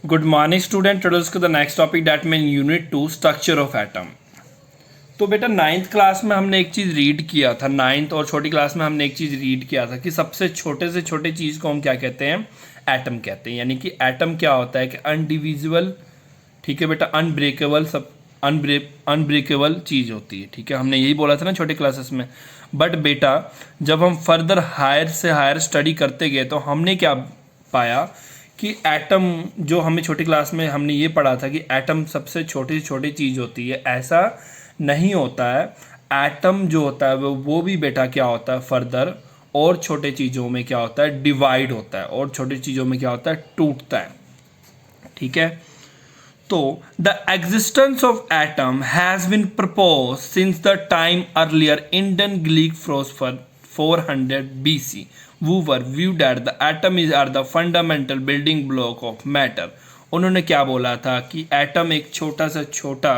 Good morning student. Today's the next topic that mean unit 2 structure of atom. तो बेटा ninth class में हमने एक चीज़ रीड किया था, नाइन्थ और छोटी क्लास में हमने एक चीज़ रीड किया था कि सबसे छोटे से छोटे चीज़ को हम क्या कहते हैं, एटम कहते हैं। यानी कि एटम क्या होता है कि अनडिविजिबल, ठीक है बेटा, अनब्रेकेबल, सब अनब्रेकेबल चीज़ होती है। ठीक है, हमने यही बोला था ना छोटे क्लासेस में। बट बेटा जब हम फर्दर हायर से हायर स्टडी करते गए तो हमने क्या पाया कि एटम, जो हमें छोटी क्लास में हमने ये पढ़ा था कि एटम सबसे छोटी से छोटी चीज़ होती है, ऐसा नहीं होता है। एटम जो होता है वो भी बेटा क्या होता है, फर्दर और छोटे चीज़ों में क्या होता है, डिवाइड होता है, और छोटी चीज़ों में क्या होता है, टूटता है। ठीक है, तो the existence of atom has been propose since the time earlier Indian Greek philosopher 400 BC who were viewed that the atom is are the fundamental building block of matter। उन्होंने क्या बोला था कि एटम एक छोटा से छोटा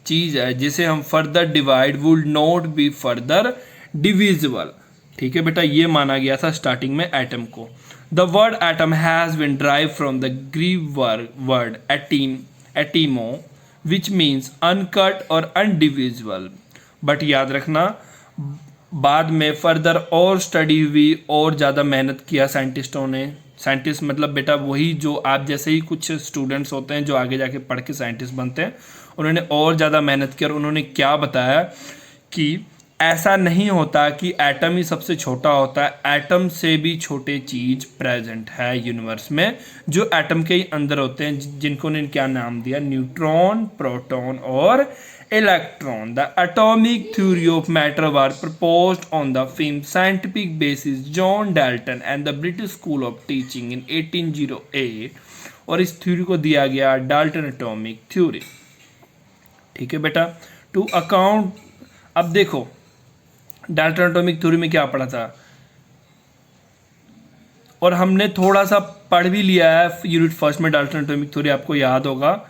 चीज़ है जिसे हम further divide would not be further divisible. ठीक है बेटा, ये माना गया था स्टार्टिंग में एटम को। The word atom has been derived from the Greek word atomos which means uncut और अनडिविजिबल। बट याद रखना, बाद में फर्दर और स्टडी हुई और ज़्यादा मेहनत किया साइंटिस्टों ने। साइंटिस्ट मतलब बेटा वही जो आप जैसे ही कुछ स्टूडेंट्स होते हैं जो आगे जाके पढ़ के साइंटिस्ट बनते हैं, उन्होंने और ज़्यादा मेहनत की और उन्होंने क्या बताया कि ऐसा नहीं होता कि एटम ही सबसे छोटा होता है, एटम से भी छोटे चीज़ प्रेजेंट है यूनिवर्स में जो एटम के ही अंदर होते हैं, जिनको ने क्या नाम दिया, न्यूट्रॉन, प्रोटॉन और electron। The atomic theory of matter was proposed on the famed scientific basis John Dalton and the British School of Teaching in 1808, और इस थ्योरी को दिया गया डाल्टन एटॉमिक थ्योरी। ठीक है बेटा, टू अकाउंट, अब देखो डाल्टन एटॉमिक थ्योरी में क्या पढ़ा था, और हमने थोड़ा सा पढ़ भी लिया है यूनिट फर्स्ट में। डाल्टन एटॉमिक थ्योरी आपको याद होगा।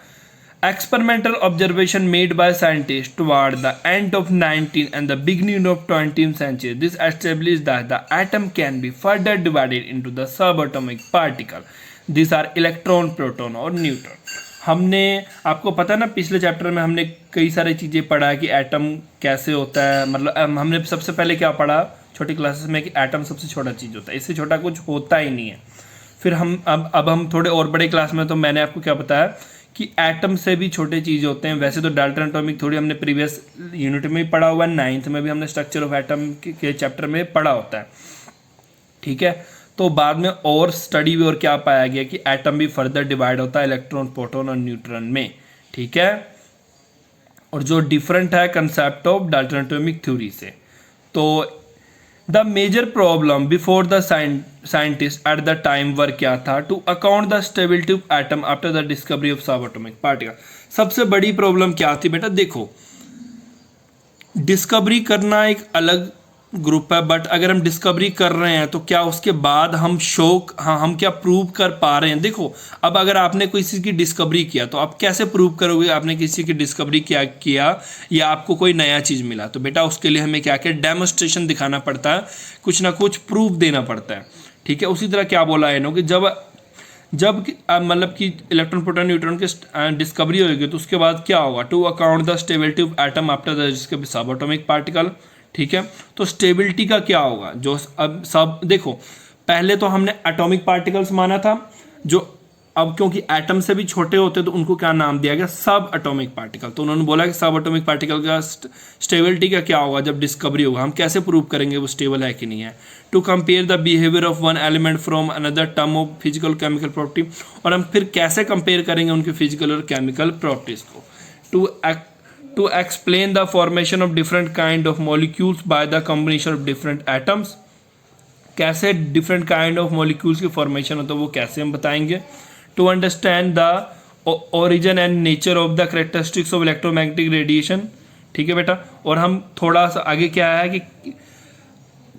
Experimental observation made by scientists toward the end of 19th and the beginning of 20th century. This established that the atom can be further divided into the subatomic particle. These are electron, proton और neutron. हमने, आपको पता है ना, पिछले chapter में हमने कई सारी चीज़ें पढ़ा कि एटम कैसे होता है। मतलब हमने सबसे पहले क्या पढ़ा छोटी क्लासेस में कि एटम सबसे छोटा चीज़ होता है, इससे छोटा कुछ होता ही नहीं है। फिर हम अब हम थोड़े और बड़े क्लास में तो मैंने आपको क्या बताया कि एटम से भी छोटे चीज़ होते हैं। वैसे तो डाल्टन एटॉमिक थ्योरी हमने प्रीवियस यूनिट में ही पढ़ा हुआ है, नाइन्थ में भी हमने स्ट्रक्चर ऑफ एटम के चैप्टर में पढ़ा होता है। ठीक है, तो बाद में और स्टडी हुई और क्या पाया गया कि एटम भी फर्दर डिवाइड होता है इलेक्ट्रॉन, प्रोटॉन और न्यूट्रॉन में। ठीक है, और जो डिफरेंट है concept of Dalton atomic theory से। तो the major problem before the scientist at the time were क्या था, to account the stability of atom after the discovery of sub atomic particle. सबसे बड़ी प्रॉब्लम क्या थी बेटा, देखो डिस्कवरी करना एक अलग ग्रुप है, बट अगर हम डिस्कवरी कर रहे हैं तो क्या उसके बाद हम हम क्या प्रूव कर पा रहे हैं। देखो अब अगर आपने किसी की डिस्कवरी किया तो आप कैसे प्रूव करोगे आपने किसी की डिस्कवरी किया या आपको कोई नया चीज़ मिला। तो बेटा उसके लिए हमें क्या डेमोन्स्ट्रेशन दिखाना पड़ता है, कुछ ना कुछ प्रूफ देना पड़ता है। ठीक है, उसी तरह क्या बोला है कि जब मतलब कि इलेक्ट्रॉन, प्रोटॉन, न्यूट्रॉन की डिस्कवरी होगी तो उसके बाद क्या होगा, to account the stability of atom after the discovery सब एटॉमिक पार्टिकल। ठीक है, तो स्टेबिलिटी का क्या होगा, जो अब सब देखो पहले तो हमने एटॉमिक पार्टिकल्स माना था, जो अब क्योंकि एटम से भी छोटे होते तो उनको क्या नाम दिया गया, सब एटॉमिक पार्टिकल। तो उन्होंने बोला कि सब एटॉमिक पार्टिकल का स्टेबिलिटी का क्या होगा, जब डिस्कवरी होगा हम कैसे प्रूव करेंगे वो स्टेबल है कि नहीं है। To compare the behaviour of one element from another term of physical chemical property, और हम फिर कैसे कंपेयर करेंगे उनके फिजिकल और केमिकल प्रॉपर्टीज को। To explain the formation of different kind of molecules by the combination of different atoms, कैसे different kind of molecules की formation होता है वो कैसे हम बताएंगे। To understand the origin and nature of the characteristics of electromagnetic radiation। ठीक है बेटा, और हम थोड़ा सा आगे क्या है कि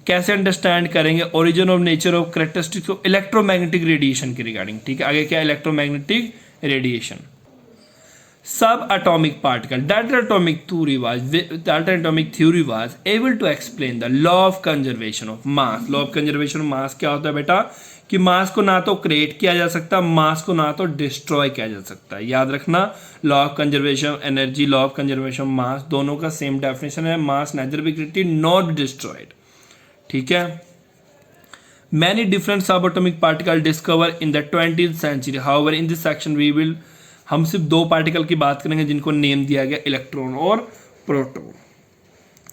कैसे अंडरस्टैंड करेंगे origin of nature of characteristics of electromagnetic radiation के रिगार्डिंग। ठीक है, आगे क्या electromagnetic radiation. Subatomic particle. Dalton atomic theory was able to explain the law of conservation of mass. Law of conservation of mass क्या होता है बेटा कि मास को ना तो क्रिएट किया जा सकता, मास को ना तो डिस्ट्रॉय किया जा सकता है। याद रखना, law of conservation energy, law of conservation mass, दोनों का सेम डेफिनेशन है, mass neither be created not destroyed. ठीक है। Many different sub atomic particle discover in the 20th century, however in this section we will, हम सिर्फ दो particle की बात करेंगे जिनको नेम दिया गया इलेक्ट्रॉन और proton.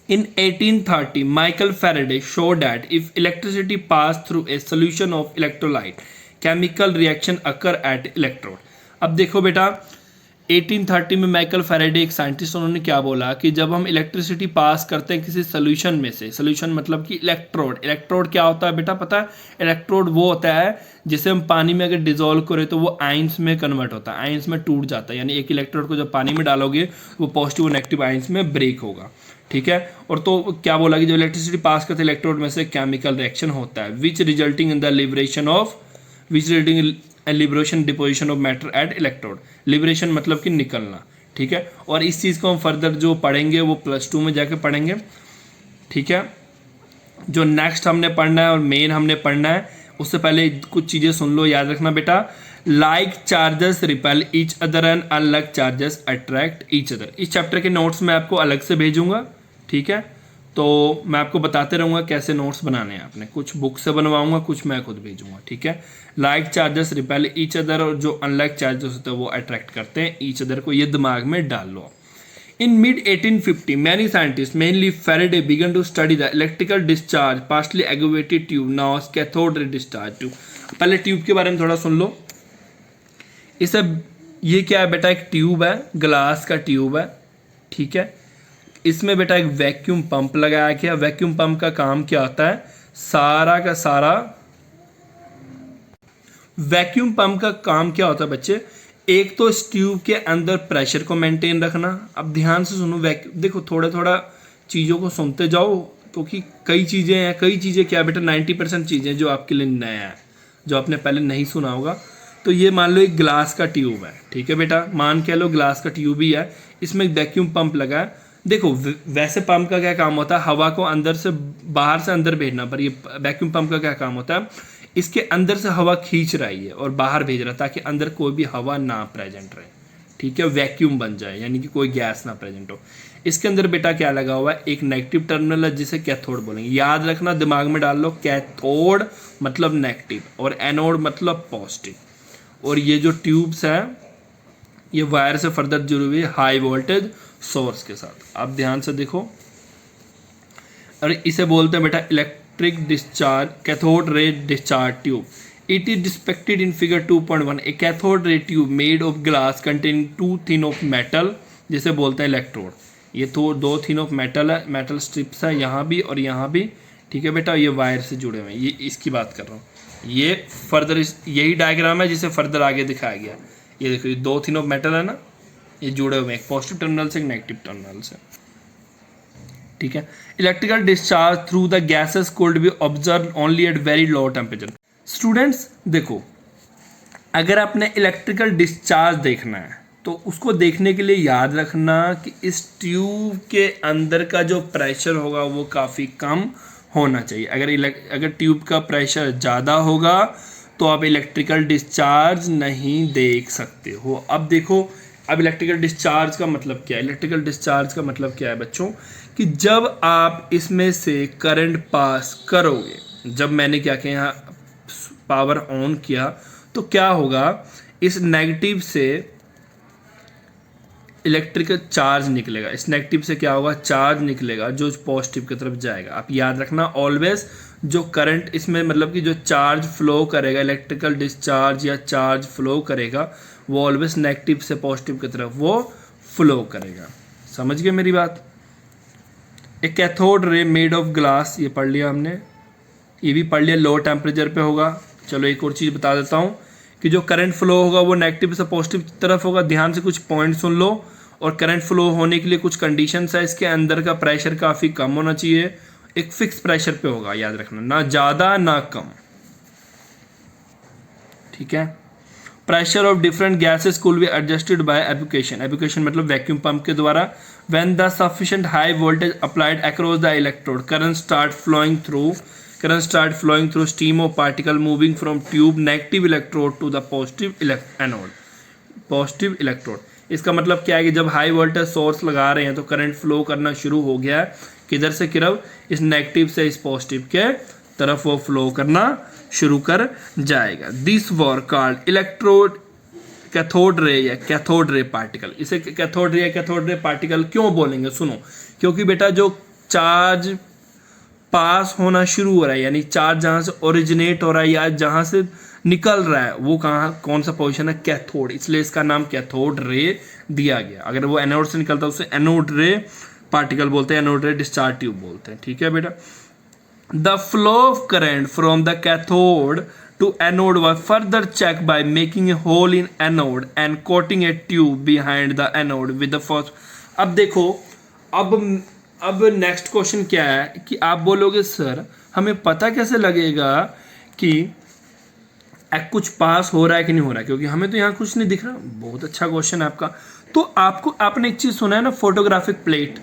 In 1830, Michael Faraday showed that if electricity passed through a solution of electrolyte, chemical reaction occur at electrode. अब देखो बेटा, 1830 में माइकल फैराडे एक साइंटिस्ट, उन्होंने क्या बोला कि जब हम इलेक्ट्रिसिटी पास करते हैं किसी सोल्यूशन में से, सोल्यूशन मतलब कि इलेक्ट्रोड, इलेक्ट्रोड क्या होता है बेटा पता है? इलेक्ट्रोड वो होता है जिसे हम पानी में अगर डिजोल्व करें तो वो आइंस में कन्वर्ट होता है, आइंस में टूट जाता है। यानी एक इलेक्ट्रोड को जब पानी में डालोगे वो पॉजिटिव और नेगेटिव आइंस में ब्रेक होगा। ठीक है। और तो क्या बोला कि जब इलेक्ट्रिसिटी पास करते इलेक्ट्रोड में से केमिकल रिएक्शन होता है which resulting in the liberation deposition of matter at electrode. Liberation मतलब कि निकलना। ठीक है। और इस चीज़ को हम फर्दर जो पढ़ेंगे वो +2 में जाके पढ़ेंगे। ठीक है। जो नेक्स्ट हमने पढ़ना है और मेन हमने पढ़ना है, उससे पहले कुछ चीज़ें सुन लो, याद रखना बेटा। Like charges repel each other and unlike charges attract each other. इस चैप्टर के नोट्स मैं आपको अलग से भेजूंगा। ठीक है। तो मैं आपको बताते रहूँगा कैसे नोट्स बनाने हैं आपने, कुछ बुक से बनवाऊंगा, कुछ मैं खुद भेजूंगा। ठीक है। Like charges repel each other, और जो अनलाइक चार्जेस होते हैं वो अट्रैक्ट करते हैं ईच अदर को, ये दिमाग में डाल लो। In mid-1850, many scientists, mainly Faraday, began to study the electrical discharge, partially aggravated tube, now as cathode ray discharge tube. पहले ट्यूब के बारे में थोड़ा सुन लो। इसे, ये क्या है बेटा? एक ट्यूब है, ग्लास का ट्यूब है। ठीक है। इसमें बेटा एक वैक्यूम पंप लगाया गया। वैक्यूम पंप का काम क्या होता है? सारा का सारा वैक्यूम पंप का काम क्या होता है बच्चे? एक तो इस ट्यूब के अंदर प्रेशर को मेंटेन रखना। अब ध्यान से सुनो, देखो थोड़ा थोड़ा चीज़ों को सुनते जाओ, क्योंकि कई चीज़ें हैं, कई चीज़ें क्या बेटा 90% चीज़ें जो आपके लिए नया है, जो आपने पहले नहीं सुना होगा। तो ये मान लो एक ग्लास का ट्यूब है। ठीक है बेटा, मान के लो ग्लास का ट्यूब ही है, इसमें एक वैक्यूम पंप लगा है। देखो वैसे पंप का क्या काम होता है? हवा को अंदर से बाहर से अंदर भेजना, पर ये वैक्यूम पंप का क्या काम होता है? इसके अंदर से हवा खींच रही है और बाहर भेज रहा है, ताकि अंदर कोई भी हवा ना प्रेजेंट रहे। ठीक है, वैक्यूम बन जाए, यानी कि कोई गैस ना प्रेजेंट हो। इसके अंदर बेटा क्या लगा हुआ है? एक नेगेटिव टर्मिनल है जिसे कैथोड बोलेंगे। याद रखना, दिमाग में डाल लो, कैथोड मतलब नेगेटिव और एनोड मतलब पॉजिटिव। और ये जो ट्यूब्स है ये वायर से फर्दर जुड़ी हुई है हाई वोल्टेज सोर्स के साथ। आप ध्यान से देखो, और इसे बोलते हैं बेटा electric discharge, cathode ray discharge tube. It is depicted in figure 2.1। A cathode ray tube made of glass containing 2 thin of metal, जिसे बोलते हैं इलेक्ट्रोड। ये तो 2 थिन ऑफ मेटल है, मेटल स्ट्रिप्स है यहाँ भी और यहाँ भी। ठीक है बेटा, ये वायर से जुड़े हुए हैं, ये इसकी बात कर रहा हूँ। ये फर्दर यही डायग्राम है जिसे फर्दर आगे दिखाया गया। ये देखो, ये 2 थिन ऑफ मेटल है ना, ये जुड़े हुए हैं, एक पॉजिटिव टर्मिनल से एक नेगेटिव टर्मिनल से। ठीक है। Electrical discharge through the gases could be observe only at very low temperature. Students देखो, अगर आपने इलेक्ट्रिकल डिस्चार्ज देखना है तो उसको देखने के लिए याद रखना कि इस ट्यूब के अंदर का जो प्रेशर होगा वो काफ़ी कम होना चाहिए। अगर ट्यूब का प्रेशर ज़्यादा होगा तो आप इलेक्ट्रिकल डिस्चार्ज नहीं देख सकते हो। अब देखो, अब इलेक्ट्रिकल डिस्चार्ज का मतलब क्या है? इलेक्ट्रिकल डिस्चार्ज का मतलब क्या है बच्चों? कि जब आप इसमें से करंट पास करोगे, जब मैंने क्या किया, यहाँ पावर ऑन किया, तो क्या होगा? इस नेगेटिव से इलेक्ट्रिकल चार्ज निकलेगा, इस नेगेटिव से क्या होगा? चार्ज निकलेगा जो पॉजिटिव की तरफ जाएगा। आप याद रखना ऑलवेज, जो करंट इसमें मतलब कि जो चार्ज फ्लो करेगा, इलेक्ट्रिकल डिस्चार्ज या चार्ज फ्लो करेगा, वो ऑलवेज नेगेटिव से पॉजिटिव की तरफ वो फ्लो करेगा। समझ गए मेरी बात? एक cathode ray made of glass, ये पढ़ लिया हमने, ये भी पढ़ लिया, लो टेम्परेचर पे होगा। चलो एक और चीज़ बता देता हूँ कि जो करंट फ्लो होगा वो नेगेटिव से पॉजिटिव की तरफ होगा। ध्यान से कुछ पॉइंट सुन लो। और करंट फ्लो होने के लिए कुछ कंडीशंस है, इसके अंदर का प्रेशर काफ़ी कम होना चाहिए, एक फिक्स प्रेशर पे होगा, याद रखना, ना ज़्यादा ना कम। ठीक है। Pressure of different gases could be adjusted by application. Application मतलब वैक्यूम पंप के द्वारा। When the sufficient high voltage applied across the electrode, current start flowing through. current start flowing through stream of particle moving from tube negative electrode to the positive anode. Positive electrode इसका मतलब क्या है कि जब high voltage source लगा रहे हैं तो करंट फ्लो करना शुरू हो गया है, किधर से किधर, इस नेगेटिव से इस पॉजिटिव के तरफ वो फ्लो करना शुरू कर जाएगा. This were called electrode cathode ray या कैथोड रे पार्टिकल. इसे कैथोड रे या कैथोड रे पार्टिकल क्यों बोलेंगे, सुनो. क्योंकि बेटा जो चार्ज पास होना शुरू हो रहा है, यानी चार्ज जहाँ से ओरिजिनेट हो रहा है या जहाँ से निकल रहा है, वो कौन सा पोजीशन है, कैथोड. इसलिए इसका नाम कैथोड रे दिया गया. अगर वो एनोड से निकलता है उसे एनोड रे पार्टिकल बोलते हैं, एनोड रे डिस्चार्ज ट्यूब बोलते हैं. ठीक है बेटा. The flow of current from the cathode to anode was further checked by making a hole in anode and coating a tube behind the anode with the first. अब देखो, अब next question क्या है कि आप बोलोगे सर हमें पता कैसे लगेगा कि कुछ पास हो रहा है कि नहीं हो रहा है, क्योंकि हमें तो यहाँ कुछ नहीं दिख रहा. बहुत अच्छा क्वेश्चन है आपका. तो आपने एक चीज सुना है ना, फोटोग्राफिक प्लेट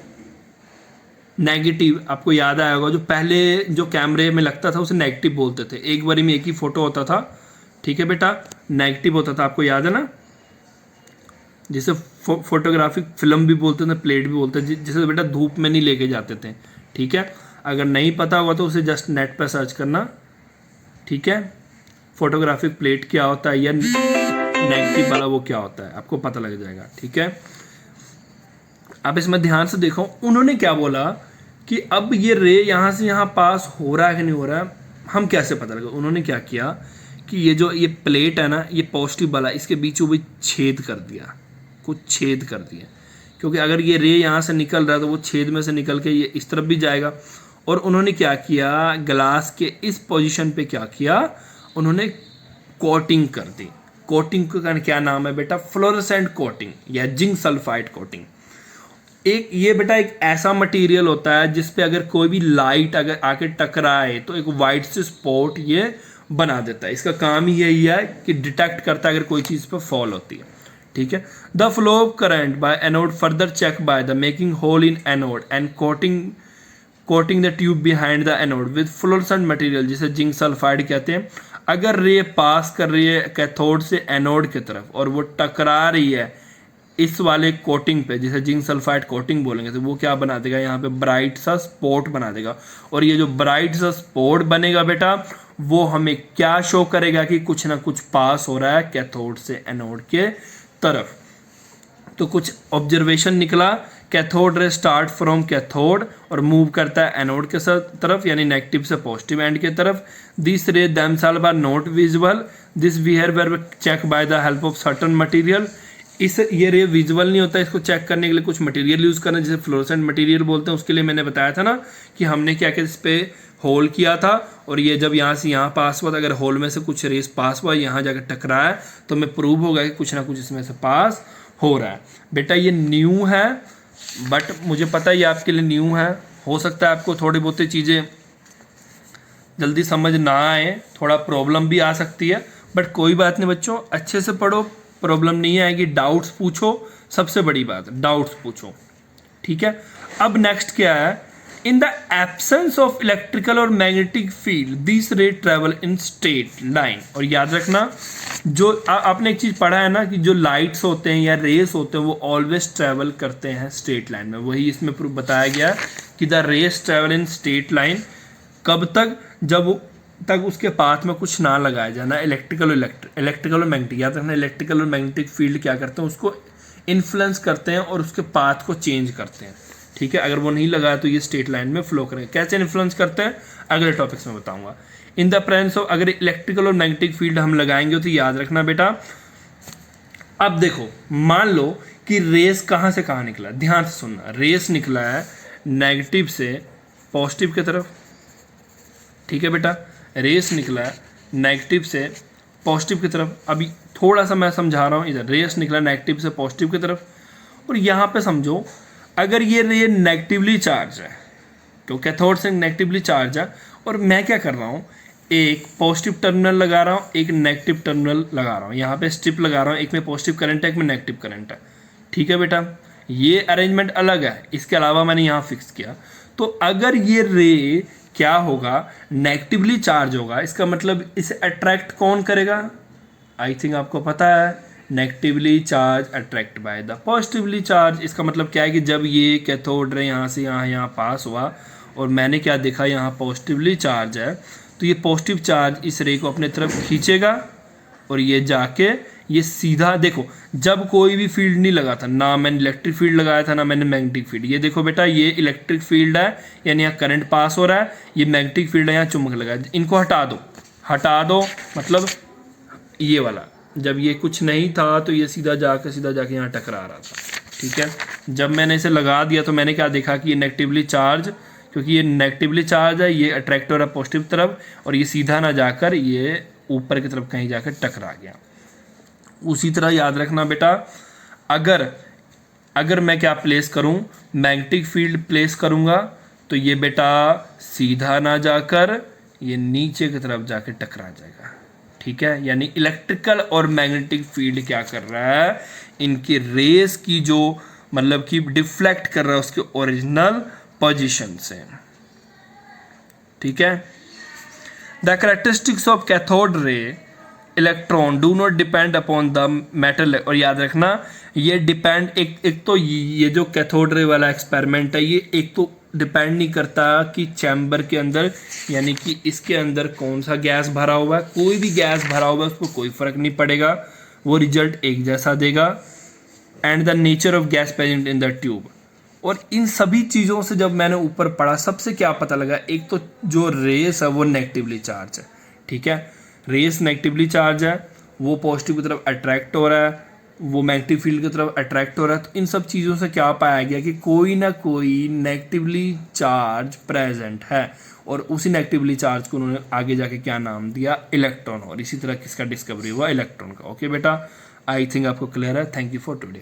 नेगेटिव. आपको याद आया होगा जो पहले जो कैमरे में लगता था उसे नेगेटिव बोलते थे. एक बारी में एक ही फोटो होता था. ठीक है बेटा, नेगेटिव होता था. आपको याद है ना, जिसे फोटोग्राफिक फिल्म भी बोलते थे, प्लेट भी बोलते थे, जिसे बेटा धूप में नहीं लेके जाते थे. ठीक है, अगर नहीं पता होगा तो उसे जस्ट नेट पर सर्च करना. ठीक है, फोटोग्राफिक प्लेट क्या होता है या नेगेटिव वाला वो क्या होता है, आपको पता लग जाएगा. ठीक है, आप इसमें ध्यान से देखो. उन्होंने क्या बोला कि अब ये रे यहाँ से यहाँ पास हो रहा है कि नहीं हो रहा है, हम कैसे पता लगा. उन्होंने क्या किया कि ये प्लेट है ना, ये पॉजिटिव वाला, इसके बीचों बीच छेद कर दिया, कुछ छेद कर दिया. क्योंकि अगर ये रे यहाँ से निकल रहा है तो वो छेद में से निकल के ये इस तरफ भी जाएगा. और उन्होंने क्या किया, ग्लास के इस पोजीशन पे क्या किया, उन्होंने कोटिंग कर दी. कोटिंग का क्या नाम है बेटा, फ्लोरोसेंट कोटिंग या जिंक सल्फाइड कोटिंग. ये बेटा एक ऐसा मटेरियल होता है जिसपे अगर कोई भी लाइट अगर आके टकराए तो एक वाइट से स्पॉट ये बना देता है. इसका काम ही यही है कि डिटेक्ट करता है अगर कोई चीज़ पे फॉल होती है. ठीक है. The flow of current by anode further check by the making hole in anode and coating the tube behind the anode with fluorescent material, जिसे जिंक सल्फाइड कहते हैं. अगर रे पास कर रही है कैथोड से एनोड की तरफ और वो टकरा रही है इस वाले कोटिंग पे, जिसे जिंक सल्फाइड कोटिंग बोलेंगे, तो वो क्या बना देगा, यहाँ पे ब्राइट सा स्पॉट बना देगा. और ये जो ब्राइट सा स्पॉट बनेगा बेटा, वो हमें क्या शो करेगा कि कुछ ना कुछ पास हो रहा है कैथोड से एनोड के तरफ. तो कुछ ऑब्जर्वेशन निकला. Cathode ray start from cathode और मूव करता है एनोड के तरफ, यानी नेगेटिव से पॉजिटिव एंड के तरफ. This ray themselves are not visible. This behaviour check by the help of certain material. ये रे विजुअल नहीं होता, इसको चेक करने के लिए कुछ मटेरियल यूज़ करना, जिसे फ्लोरोसेंट मटेरियल बोलते हैं. उसके लिए मैंने बताया था ना कि हमने क्या किया, इस पे होल किया था और ये जब यहाँ से यहाँ पास हुआ, तो अगर होल में से कुछ रेस पास हुआ, यहाँ जाकर टकराया, तो हमें प्रूव होगा कि कुछ ना कुछ इसमें से पास हो रहा है. बेटा ये न्यू है, बट मुझे पता है ये आपके लिए न्यू है. हो सकता है आपको थोड़ी बहुत चीज़ें जल्दी समझ ना आए, थोड़ा प्रॉब्लम भी आ सकती है, बट कोई बात नहीं बच्चों, अच्छे से पढ़ो, प्रॉब्लम नहीं आएगी. डाउट्स पूछो, सबसे बड़ी बात है डाउट्स पूछो. ठीक है. अब नेक्स्ट क्या है, in the absence of electrical और मैग्नेटिक फील्ड दिस रे ट्रेवल इन स्ट्रेट लाइन. और याद रखना, जो आपने एक चीज़ पढ़ा है ना कि जो लाइट्स होते हैं या रेस होते हैं वो ऑलवेज ट्रेवल करते हैं स्ट्रेट लाइन में. वही इसमें प्रूफ बताया गया कि the rays travel in straight line. कब तक, जब तक उसके पाथ में कुछ ना लगाया जाना. इलेक्ट्रिकल और मैग्नेटिक, याद रखना, इलेक्ट्रिकल और मैग्नेटिक फील्ड क्या करते हैं, उसको इन्फ्लुएंस करते हैं और उसके पाथ को चेंज करते हैं. ठीक है, अगर वो नहीं लगाया तो ये स्ट्रेट लाइन में फ्लो करेंगे. कैसे इन्फ्लुएंस करते हैं अगले टॉपिक्स में बताऊंगा. इन द प्रेजेंस ऑफ, अगर इलेक्ट्रिकल और मैग्नेटिक फील्ड हम लगाएंगे तो याद रखना बेटा. अब देखो, मान लो कि रेस कहाँ से कहाँ निकला, ध्यान से सुनना. रेस निकला है नेगेटिव से पॉजिटिव की तरफ. ठीक है बेटा, रेस निकला है नेगेटिव से पॉजिटिव की तरफ. अभी थोड़ा सा मैं समझा रहा हूँ. इधर रेस निकला नेगेटिव से पॉजिटिव की तरफ, और यहाँ पे समझो अगर ये रे नेगेटिवली चार्ज है, तो कैथोड से नेगेटिवली चार्ज है, और मैं क्या कर रहा हूँ, एक पॉजिटिव टर्मिनल लगा रहा हूँ, एक नेगेटिव टर्मिनल लगा रहा हूँ. यहाँ पे स्ट्रिप लगा रहा हूँ, एक में पॉजिटिव करंट है, एक में नेगेटिव करंट है. ठीक है बेटा, ये अरेंजमेंट अलग है, इसके अलावा मैंने यहाँ फिक्स किया. तो अगर ये रे क्या होगा, नेगेटिवली चार्ज होगा। इसका मतलब इसे अट्रैक्ट कौन करेगा, आई थिंक आपको पता है, negatively charge attract by the positively charge. इसका मतलब क्या है कि जब ये कैथोड रे यहाँ से यहाँ पास हुआ और मैंने क्या देखा, यहाँ पॉजिटिवली चार्ज है, तो ये पॉजिटिव चार्ज इस रे को अपने तरफ खींचेगा और ये जाके ये सीधा, देखो जब कोई भी फील्ड नहीं लगा था, ना मैंने इलेक्ट्रिक फील्ड लगाया था ना मैंने मैग्नेटिक फील्ड, ये देखो बेटा ये इलेक्ट्रिक फील्ड है यानी यहाँ करंट पास हो रहा है, ये मैग्नेटिक फील्ड है यहाँ चुंबक लगा है। इनको हटा दो मतलब ये वाला, जब ये कुछ नहीं था तो ये सीधा जाके यहाँ टकरा रहा था, ठीक है। जब मैंने इसे लगा दिया तो मैंने क्या देखा कि ये नेगेटिवली चार्ज, क्योंकि ये नेगेटिवली चार्ज है, ये अट्रैक्ट हो रहा है पॉजिटिव तरफ और ये सीधा ना जाकर ये ऊपर की तरफ कहीं जाकर टकरा गया। उसी तरह याद रखना बेटा, अगर मैं क्या प्लेस करूं, मैग्नेटिक फील्ड प्लेस करूंगा तो ये बेटा सीधा ना जाकर ये नीचे की तरफ जाकर टकरा जाएगा, ठीक है। यानी इलेक्ट्रिकल और मैग्नेटिक फील्ड क्या कर रहा है, इनकी रेस की जो मतलब कि डिफ्लेक्ट कर रहा है उसके ओरिजिनल पोजीशन से, ठीक है। The characteristics of cathode ray electron do not depend upon the metal, और याद रखना ये डिपेंड एक तो ये जो कैथोड रे वाला एक्सपेरिमेंट है, ये एक तो डिपेंड नहीं करता कि चैम्बर के अंदर यानी कि इसके अंदर कौन सा गैस भरा हुआ है, कोई भी गैस भरा हुआ है उसको कोई फर्क नहीं पड़ेगा, वो रिजल्ट एक जैसा देगा। And the nature of gas present in the tube, और इन सभी चीज़ों से जब मैंने ऊपर पढ़ा सबसे क्या पता लगा, एक तो जो रेस है वो नेगेटिवली चार्ज है, ठीक है। रेस नेगेटिवली चार्ज है, वो पॉजिटिव की तरफ अट्रैक्ट हो रहा है, वो मैग्नेटिक फील्ड की तरफ अट्रैक्ट हो रहा है। तो इन सब चीज़ों से क्या पाया गया कि कोई ना कोई नेगेटिवली चार्ज प्रेजेंट है, और उसी नेगेटिवली चार्ज को उन्होंने आगे जाके क्या नाम दिया, इलेक्ट्रॉन। और इसी तरह किसका डिस्कवरी हुआ, इलेक्ट्रॉन का। ओके बेटा, आई थिंक आपको क्लियर है। Thank you for today.